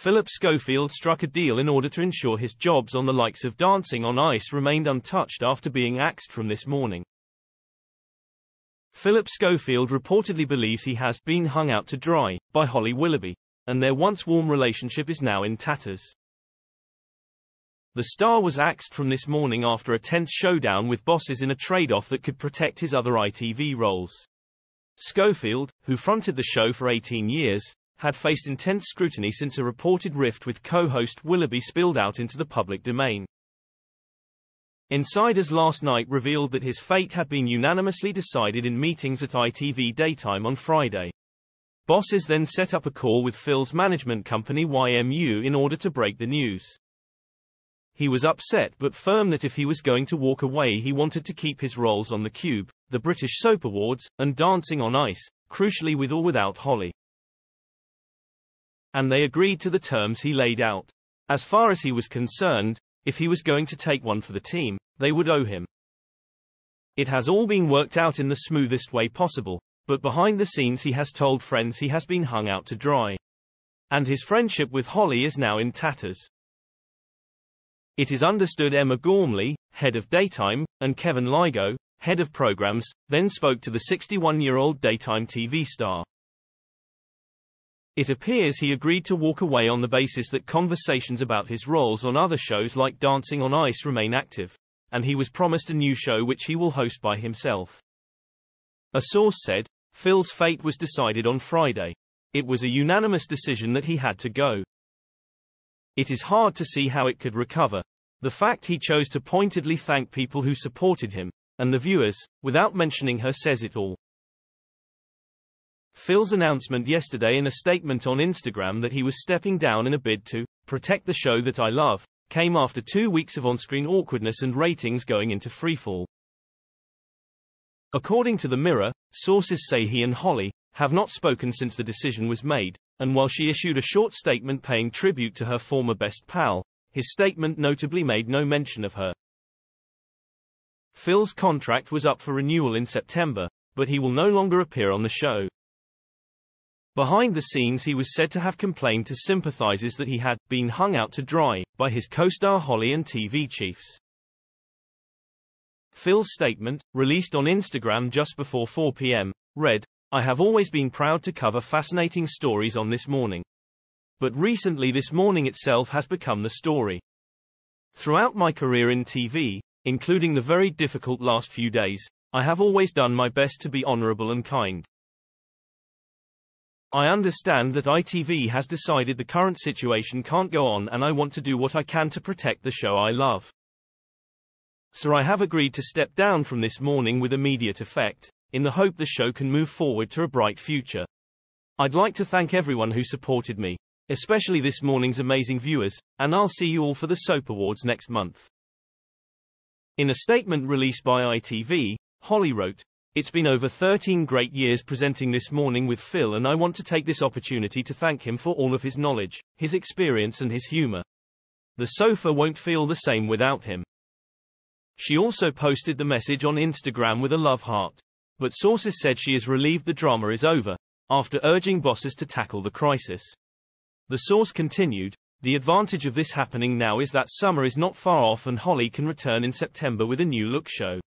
Phillip Schofield struck a deal in order to ensure his jobs on the likes of Dancing on Ice remained untouched after being axed from This Morning. Phillip Schofield reportedly believes he has been hung out to dry by Holly Willoughby, and their once warm relationship is now in tatters. The star was axed from This Morning after a tense showdown with bosses in a trade-off that could protect his other ITV roles. Schofield, who fronted the show for 18 years, had faced intense scrutiny since a reported rift with co-host Willoughby spilled out into the public domain. Insiders last night revealed that his fate had been unanimously decided in meetings at ITV Daytime on Friday. Bosses then set up a call with Phil's management company YMU in order to break the news. He was upset but firm that if he was going to walk away he wanted to keep his roles on The Cube, the British Soap Awards, and Dancing on Ice, crucially with or without Holly. And they agreed to the terms he laid out. As far as he was concerned, if he was going to take one for the team, they would owe him. It has all been worked out in the smoothest way possible, but behind the scenes he has told friends he has been hung out to dry. And his friendship with Holly is now in tatters. It is understood Emma Gormley, head of Daytime, and Kevin Lygo, head of programs, then spoke to the 61-year-old daytime TV star. It appears he agreed to walk away on the basis that conversations about his roles on other shows like Dancing on Ice remain active, and he was promised a new show which he will host by himself. A source said, Phil's fate was decided on Friday. It was a unanimous decision that he had to go. It is hard to see how it could recover. The fact he chose to pointedly thank people who supported him, and the viewers, without mentioning her says it all. Phil's announcement yesterday in a statement on Instagram that he was stepping down in a bid to protect the show that I love, came after 2 weeks of on-screen awkwardness and ratings going into freefall. According to The Mirror, sources say he and Holly have not spoken since the decision was made, and while she issued a short statement paying tribute to her former best pal, his statement notably made no mention of her. Phil's contract was up for renewal in September, but he will no longer appear on the show. Behind the scenes he was said to have complained to sympathizers that he had been hung out to dry by his co-star Holly and TV chiefs. Phil's statement, released on Instagram just before 4 p.m., read, I have always been proud to cover fascinating stories on This Morning. But recently This Morning itself has become the story. Throughout my career in TV, including the very difficult last few days, I have always done my best to be honorable and kind. I understand that ITV has decided the current situation can't go on and I want to do what I can to protect the show I love. So I have agreed to step down from This Morning with immediate effect, in the hope the show can move forward to a bright future. I'd like to thank everyone who supported me, especially This Morning's amazing viewers, and I'll see you all for the Soap Awards next month. In a statement released by ITV, Holly wrote, It's been over 13 great years presenting This Morning with Phil and I want to take this opportunity to thank him for all of his knowledge, his experience and his humor. The sofa won't feel the same without him. She also posted the message on Instagram with a love heart. But sources said she is relieved the drama is over, after urging bosses to tackle the crisis. The source continued, The advantage of this happening now is that summer is not far off and Holly can return in September with a new look show.